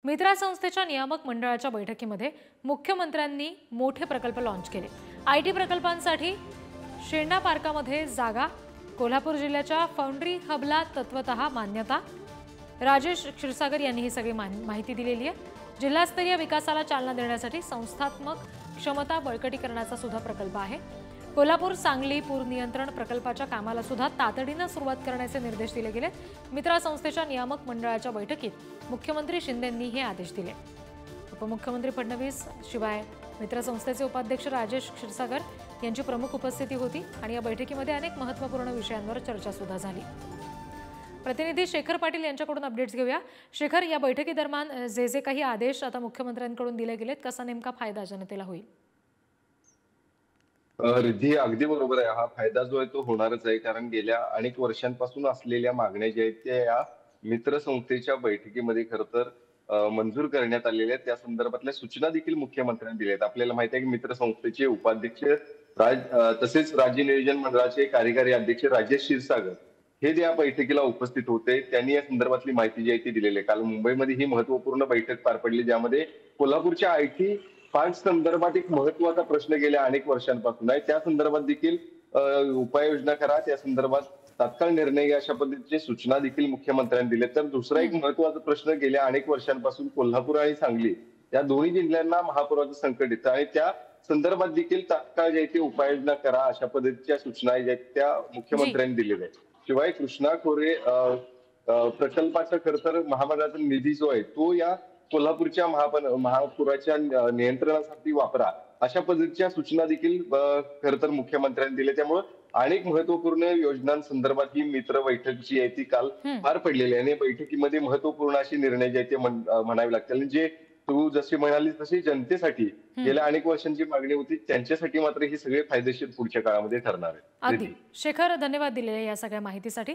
मित्रा संस्थेच्या नियामक मंडळाच्या बैठकीमध्ये मुख्यमंत्र्यांनी मोठे प्रकल्प लॉन्च केले। आयटी प्रकल्पांसाठी शेंडा पार्कामध्ये जागा, कोल्हापूर जिल्ह्याच्या फाउंड्री हबला तत्वतः मान्यता। राजेश क्षीरसागर यांनी ही सगळी माहिती दिलेली आहे। जिल्हास्तरीय विकासाला चालना देण्यासाठी संस्थात्मक क्षमता बळकटीकरणाचा सुद्धा प्रकल्प आहे। कोल्हापूर सांगली पूर नियंत्रण प्रकल्पाच्या कामाला सुद्धा तातडीने सुरुवात करण्याचे निर्देश दिले गेले। मित्रा संस्थेच्या नियामक मंडळाच्या बैठकीत मुख्यमंत्री शिंदेंनी हे आदेश दिले। उपमुख्यमंत्री फडणवीस शिवाय मित्रा संस्थेचे उपाध्यक्ष राजेश क्षीरसागर यांची प्रमुख उपस्थिती होती आणि या बैठकीमध्ये अनेक महत्त्वपूर्ण विषयांवर चर्चा सुद्धा झाली। प्रतिनिधी शेखर पाटील यांच्याकडून अपडेट्स घेऊया। शेखर, या बैठकीदरम्यान जे काही आदेश आता मुख्यमंत्र्यांकडून दिले गेलेत, कसा नेमका फायदा जनतेला होईल? रिद्धी, अगदी बरोबर आहे। हा फायदा जो आहे तो होणारच आहे, कारण गेल्या अनेक वर्षांपासून असलेल्या मागण्या ज्या आहेत त्या या मित्र संस्थेच्या बैठकीमध्ये खरं तर मंजूर करण्यात आलेल्या आहेत। त्या संदर्भातल्या सूचना देखील मुख्यमंत्र्यांनी दिल्या आहेत। आपल्याला माहिती आहे की मित्र संस्थेचे उपाध्यक्ष तसेच राज्य नियोजन मंडळाचे कार्यकारी अध्यक्ष राजेश क्षीरसागर हे या बैठकीला उपस्थित होते। त्यांनी या संदर्भातली माहिती जी आहे ती दिलेली आहे। काल मुंबईमध्ये ही महत्वपूर्ण बैठक पार पडली, ज्यामध्ये कोल्हापूरच्या आयटी पार्क संदर्भात एक महत्त्वाचा प्रश्न गेल्या अनेक वर्षांपासून आहे। त्या संदर्भात देखील उपाययोजना करा, त्या संदर्भात तात्काळ निर्णय घ्या, अशा पद्धतीची सूचना देखील मुख्यमंत्र्यांनी दिल्या। तर दुसरा एक महत्त्वाचा प्रश्न गेल्या अनेक वर्षांपासून कोल्हापूर आणि सांगली या दोन्ही जिल्ह्यांना महापुराचं संकट येतं आणि त्या संदर्भात देखील तात्काळ जे ते उपाययोजना करा, अशा पद्धतीच्या सूचना ज्या आहेत त्या मुख्यमंत्र्यांनी दिलेल्या आहेत। शिवाय कृष्णा खोरे प्रकल्पाचा खरं तर महामंडळाचा निधी जो आहे तो या कोल्हापूरच्या महापुराच्या नियंत्रणासाठी वापरा, अशा पद्धतीच्या सूचना देखील खरं तर मुख्यमंत्र्यांनी दिल्या। त्यामुळे अनेक महत्वपूर्ण योजनांसंदर्भात ही मित्र बैठक जी आहे ती काल पार पडलेली आहे आणि बैठकीमध्ये महत्वपूर्ण असे निर्णय जे आहेत ते म्हणावे लागतील। जे तू जशी म्हणाली तशी जनतेसाठी गेल्या अनेक वर्षांची मागणी होती, त्यांच्यासाठी मात्र हे सगळे फायदेशीर पुढच्या काळामध्ये ठरणार आहे। शेखर, धन्यवाद दिलेल्या या सगळ्या माहितीसाठी।